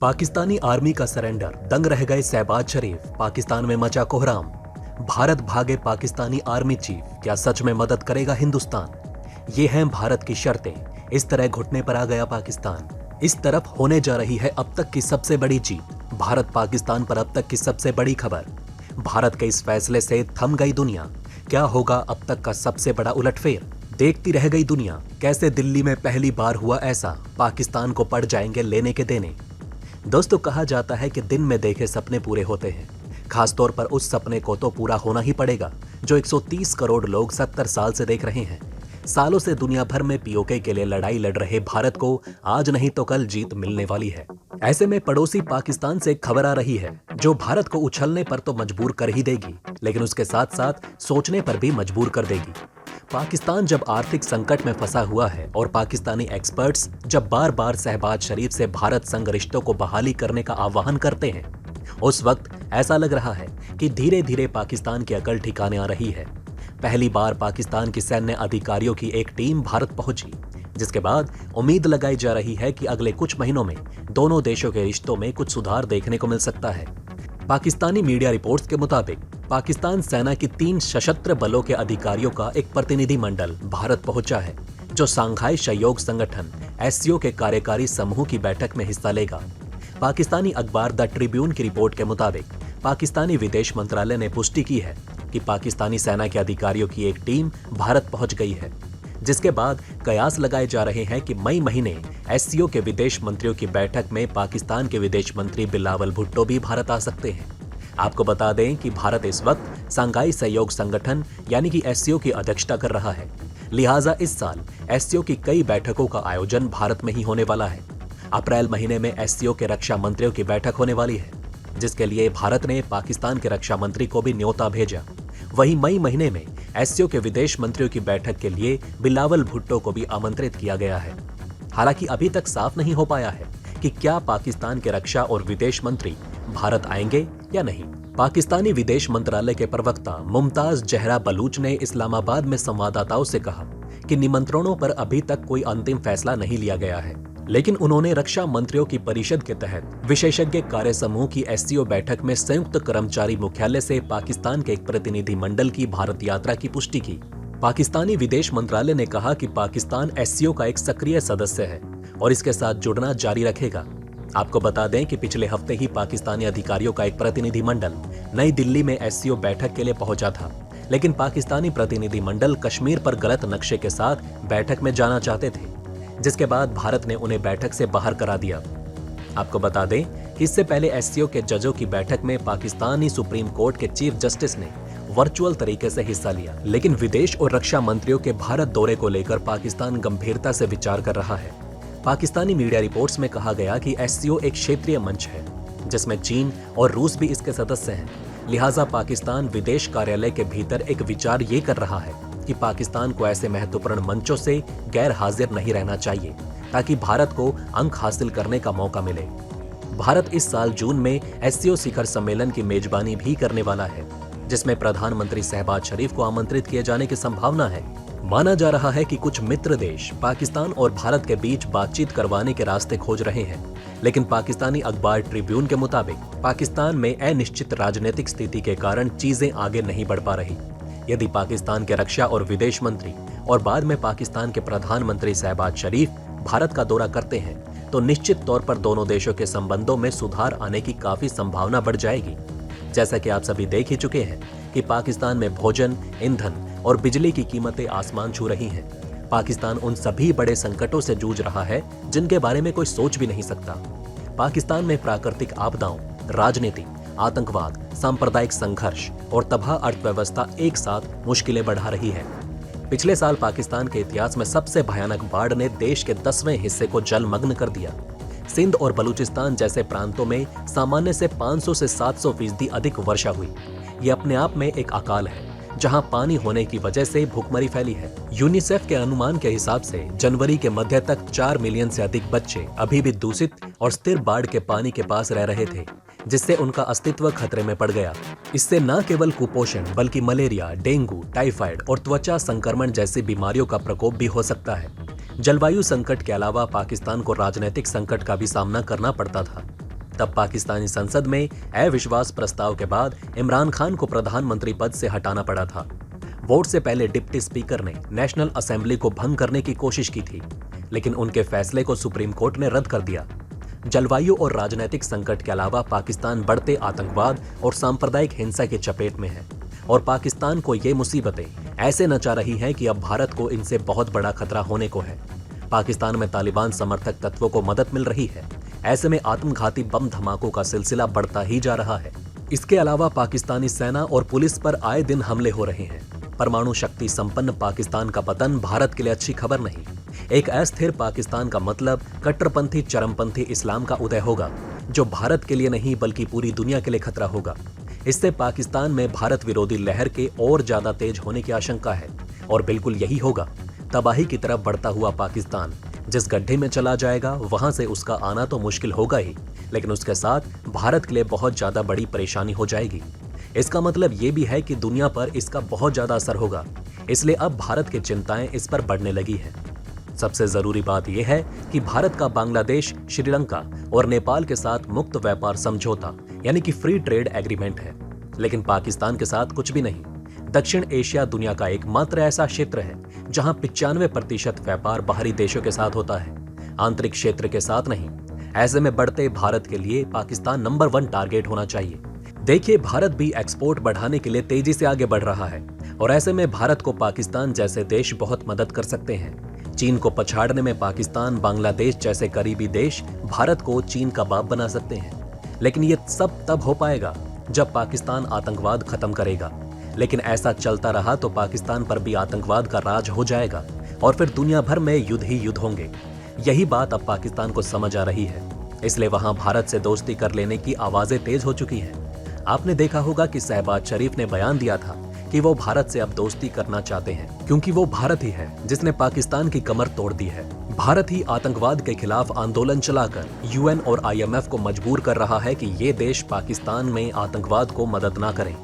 Pakistani army का surrender, दंग रह गए शहबाज शरीफ, पाकिस्तान में मचा कोहराम। भारत भागे पाकिस्तानी आर्मी चीफ, क्या सच में मदद करेगा हिंदुस्तान? ये हैं भारत की शर्तें, इस तरह घुटने पर आ गया पाकिस्तान। इस तरफ होने जा रही है अब तक की सबसे बड़ी जीत, भारत पाकिस्तान पर अब तक की सबसे बड़ी खबर। भारत के इस फैसले से थम गई दुनिया, क्या होगा अब तक का सबसे बड़ा उलटफेर? देखती रह गई दुनिया, कैसे दिल्ली में पहली बार हुआ ऐसा, पाकिस्तान को पड़ जाएंगे लेने के देने। दोस्तों, कहा जाता है कि दिन में देखे सपने पूरे होते हैं, खासतौर पर उस सपने को तो पूरा होना ही पड़ेगा जो 130 करोड़ लोग 70 साल से देख रहे हैं। सालों से दुनिया भर में पीओके के लिए लड़ाई लड़ रहे भारत को आज नहीं तो कल जीत मिलने वाली है। ऐसे में पड़ोसी पाकिस्तान से खबर आ रही है जो भारत को उछलने पर तो मजबूर कर ही देगी, लेकिन उसके साथ साथ सोचने पर भी मजबूर कर देगी। पाकिस्तान जब आर्थिक संकट में फंसा हुआ है और पाकिस्तानी एक्सपर्ट्स जब बार बार शहबाज शरीफ से भारत संग रिश्तों को बहाली करने का आह्वान करते हैं, उस वक्त ऐसा लग रहा है कि धीरे धीरे पाकिस्तान की अकल ठिकाने आ रही है। पहली बार पाकिस्तान की सैन्य अधिकारियों की एक टीम भारत पहुंची, जिसके बाद उम्मीद लगाई जा रही है कि अगले कुछ महीनों में दोनों देशों के रिश्तों में कुछ सुधार देखने को मिल सकता है। पाकिस्तानी मीडिया रिपोर्ट्स के मुताबिक पाकिस्तान सेना की 3 सशस्त्र बलों के अधिकारियों का एक प्रतिनिधि मंडल भारत पहुंचा है, जो शंघाई सहयोग संगठन एससीओ के कार्यकारी समूह की बैठक में हिस्सा लेगा। पाकिस्तानी अखबार द ट्रिब्यून की रिपोर्ट के मुताबिक पाकिस्तानी विदेश मंत्रालय ने पुष्टि की है कि पाकिस्तानी सेना के अधिकारियों की एक टीम भारत पहुंच गई है, जिसके बाद कयास लगाए जा रहे हैं कि मई महीने एससीओ के विदेश मंत्रियों की बैठक में पाकिस्तान के विदेश मंत्री बिलावल भुट्टो भी भारत आ सकते हैं। आपको बता दें कि भारत इस वक्त शंघाई सहयोग संगठन यानी कि एससीओ की अध्यक्षता कर रहा है, लिहाजा इस साल एससीओ की कई बैठकों का आयोजन भारत में ही होने वाला है। अप्रैल महीने में एससीओ के रक्षा मंत्रियों की बैठक होने वाली है, जिसके लिए भारत ने पाकिस्तान के रक्षा मंत्री को भी न्योता भेजा। वहीं मई महीने में एससीओ के विदेश मंत्रियों की बैठक के लिए बिलावल भुट्टो को भी आमंत्रित किया गया है। हालांकि अभी तक साफ नहीं हो पाया है कि क्या पाकिस्तान के रक्षा और विदेश मंत्री भारत आएंगे या नहीं। पाकिस्तानी विदेश मंत्रालय के प्रवक्ता मुमताज जहरा बलूच ने इस्लामाबाद में संवाददाताओं से कहा कि निमंत्रणों पर अभी तक कोई अंतिम फैसला नहीं लिया गया है, लेकिन उन्होंने रक्षा मंत्रियों की परिषद के तहत विशेषज्ञ कार्य समूह की एससीओ बैठक में संयुक्त कर्मचारी मुख्यालय से पाकिस्तान के एक प्रतिनिधि मंडल की भारत यात्रा की पुष्टि की। पाकिस्तानी विदेश मंत्रालय ने कहा कि पाकिस्तान एससीओ का एक सक्रिय सदस्य है और इसके साथ जुड़ना जारी रखेगा। आपको बता दें कि पिछले हफ्ते ही पाकिस्तानी अधिकारियों का एक प्रतिनिधि मंडल नई दिल्ली में एससीओ बैठक के लिए पहुंचा था, लेकिन पाकिस्तानी प्रतिनिधि मंडल कश्मीर पर गलत नक्शे के साथ बैठक में जाना चाहते थे, जिसके बाद भारत ने उन्हें बैठक से बाहर करा दिया। आपको बता दें कि इससे पहले एससीओ के जजों की बैठक में पाकिस्तानी सुप्रीम कोर्ट के चीफ जस्टिस ने वर्चुअल तरीके से हिस्सा लिया, लेकिन विदेश और रक्षा मंत्रियों के भारत दौरे को लेकर पाकिस्तान गंभीरता से विचार कर रहा है। पाकिस्तानी मीडिया रिपोर्ट्स में कहा गया कि एससीओ एक क्षेत्रीय मंच है जिसमें चीन और रूस भी इसके सदस्य हैं, लिहाजा पाकिस्तान विदेश कार्यालय के भीतर एक विचार ये कर रहा है कि पाकिस्तान को ऐसे महत्वपूर्ण मंचों से गैर हाजिर नहीं रहना चाहिए ताकि भारत को अंक हासिल करने का मौका मिले। भारत इस साल जून में एससीओ शिखर सम्मेलन की मेजबानी भी करने वाला है, जिसमें प्रधानमंत्री शहबाज शरीफ को आमंत्रित किए जाने की संभावना है। माना जा रहा है कि कुछ मित्र देश पाकिस्तान और भारत के बीच बातचीत करवाने के रास्ते खोज रहे हैं, लेकिन पाकिस्तानी अखबार ट्रिब्यून के मुताबिक पाकिस्तान में अनिश्चित राजनीतिक स्थिति के कारण चीजें आगे नहीं बढ़ पा रही। यदि पाकिस्तान के रक्षा और विदेश मंत्री और बाद में पाकिस्तान के प्रधानमंत्री शहबाज शरीफ भारत का दौरा करते हैं, तो निश्चित तौर पर दोनों देशों के संबंधों में सुधार आने की काफी संभावना बढ़ जाएगी। जैसा कि आप सभी देख ही चुके हैं कि पाकिस्तान में भोजन, ईंधन और बिजली की कीमतें आसमान छू रही हैं। पाकिस्तान उन सभी बड़े संकटों से जूझ रहा है जिनके बारे में कोई सोच भी नहीं सकता। पाकिस्तान में प्राकृतिक आपदाओं, राजनीति, आतंकवाद, सांप्रदायिक संघर्ष और तबाह अर्थव्यवस्था एक साथ मुश्किलें बढ़ा रही है। पिछले साल पाकिस्तान के इतिहास में सबसे भयानक बाढ़ ने देश के 10वें हिस्से को जलमग्न कर दिया। सिंध और बलूचिस्तान जैसे प्रांतों में सामान्य से 500 से 700% अधिक वर्षा हुई। ये अपने आप में एक अकाल है जहां पानी होने की वजह से भूखमरी फैली है। यूनिसेफ के अनुमान के हिसाब से जनवरी के मध्य तक 4 मिलियन से अधिक बच्चे अभी भी दूषित और स्थिर बाढ़ के पानी के पास रह रहे थे, जिससे उनका अस्तित्व खतरे में पड़ गया। इससे न केवल कुपोषण बल्कि मलेरिया, डेंगू, टाइफाइड और त्वचा संक्रमण जैसी बीमारियों का प्रकोप भी हो सकता है। जलवायु संकट के अलावा पाकिस्तान को राजनीतिक संकट का भी सामना करना पड़ता था। तब पाकिस्तानी संसद में अविश्वास प्रस्ताव के बाद इमरान खान को प्रधानमंत्री पद से हटाना पड़ा था। वोट से पहले डिप्टी स्पीकर ने नेशनल असेंबली को भंग करने की कोशिश की थी, लेकिन उनके फैसले को सुप्रीम कोर्ट ने रद्द कर दिया। जलवायु और राजनीतिक संकट के अलावा पाकिस्तान बढ़ते आतंकवाद और सांप्रदायिक हिंसा की चपेट में है और पाकिस्तान को ये मुसीबतें ऐसे नचा रही हैं कि अब भारत को इनसे बहुत बड़ा खतरा होने को है। पाकिस्तान में तालिबान समर्थक तत्वों को मदद मिल रही है। ऐसे में आत्मघाती बम धमाकों का सिलसिला बढ़ता ही जा रहा है। इसके अलावा पाकिस्तानी सेना और पुलिस पर आए दिन हमले हो रहे हैं। परमाणु शक्ति संपन्न पाकिस्तान का पतन भारत के लिए अच्छी खबर नहीं। एक अस्थिर पाकिस्तान का मतलब कट्टरपंथी चरमपंथी इस्लाम का उदय होगा, जो भारत के लिए नहीं बल्कि पूरी दुनिया के लिए खतरा होगा। इससे पाकिस्तान में भारत विरोधी लहर के और ज्यादा तेज होने की आशंका है और बिल्कुल यही होगा। तबाही की तरफ बढ़ता हुआ पाकिस्तान जिस गड्ढे में चला जाएगा, वहां से उसका आना तो मुश्किल होगा ही, लेकिन उसके साथ भारत के लिए बहुत ज्यादा बड़ी परेशानी हो जाएगी। इसका मतलब ये भी है कि दुनिया पर इसका बहुत ज्यादा असर होगा। इसलिए अब भारत की चिंताएं इस पर बढ़ने लगी हैं। सबसे जरूरी बात यह है कि भारत का बांग्लादेश, श्रीलंका और नेपाल के साथ मुक्त व्यापार समझौता यानी कि फ्री ट्रेड एग्रीमेंट है, लेकिन पाकिस्तान के साथ कुछ भी नहीं। दक्षिण एशिया दुनिया का एकमात्र ऐसा क्षेत्र है जहां 95% व्यापार बाहरी देशों के साथ होता है, आंतरिक क्षेत्र के साथ नहीं। ऐसे में बढ़ते भारत के लिए पाकिस्तान नंबर 1 टारगेट होना चाहिए। देखिए, भारत भी एक्सपोर्ट बढ़ाने के लिए तेजी से आगे बढ़ रहा है और ऐसे में भारत को पाकिस्तान जैसे देश बहुत मदद कर सकते हैं। चीन को पछाड़ने में पाकिस्तान, बांग्लादेश जैसे करीबी देश भारत को चीन का बाप बना सकते हैं, लेकिन ये सब तब हो पाएगा जब पाकिस्तान आतंकवाद खत्म करेगा। लेकिन ऐसा चलता रहा तो पाकिस्तान पर भी आतंकवाद का राज हो जाएगा और फिर दुनिया भर में युद्ध ही युद्ध होंगे। यही बात अब पाकिस्तान को समझ आ रही है, इसलिए वहां भारत से दोस्ती कर लेने की आवाजें तेज हो चुकी हैं। आपने देखा होगा कि शहबाज शरीफ ने बयान दिया था कि वो भारत से अब दोस्ती करना चाहते हैं, क्योंकि वो भारत ही है जिसने पाकिस्तान की कमर तोड़ दी है। भारत ही आतंकवाद के खिलाफ आंदोलन चलाकर यूएन और IMF को मजबूर कर रहा है कि ये देश पाकिस्तान में आतंकवाद को मदद ना करें।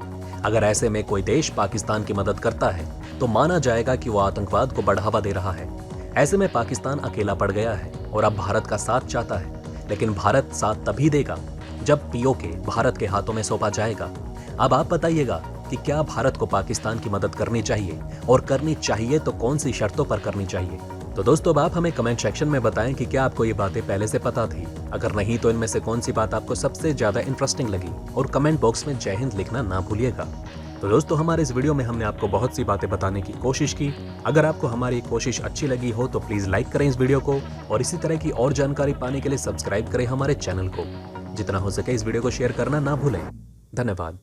अगर ऐसे में कोई देश पाकिस्तान की मदद करता है तो माना जाएगा कि वो आतंकवाद को बढ़ावा दे रहा है। ऐसे में पाकिस्तान अकेला पड़ गया है और अब भारत का साथ चाहता है, लेकिन भारत साथ तभी देगा जब POK भारत के हाथों में सौंपा जाएगा। अब आप बताइएगा कि क्या भारत को पाकिस्तान की मदद करनी चाहिए, और करनी चाहिए तो कौन सी शर्तों पर करनी चाहिए। तो दोस्तों, अब आप हमें कमेंट सेक्शन में बताएं कि क्या आपको ये बातें पहले से पता थी। अगर नहीं तो इनमें से कौन सी बात आपको सबसे ज्यादा इंटरेस्टिंग लगी, और कमेंट बॉक्स में जय हिंद लिखना ना भूलिएगा। तो दोस्तों, हमारे इस वीडियो में हमने आपको बहुत सी बातें बताने की कोशिश की। अगर आपको हमारी कोशिश अच्छी लगी हो तो प्लीज लाइक करें इस वीडियो को, और इसी तरह की और जानकारी पाने के लिए सब्सक्राइब करें हमारे चैनल को। जितना हो सके इस वीडियो को शेयर करना ना भूलें। धन्यवाद।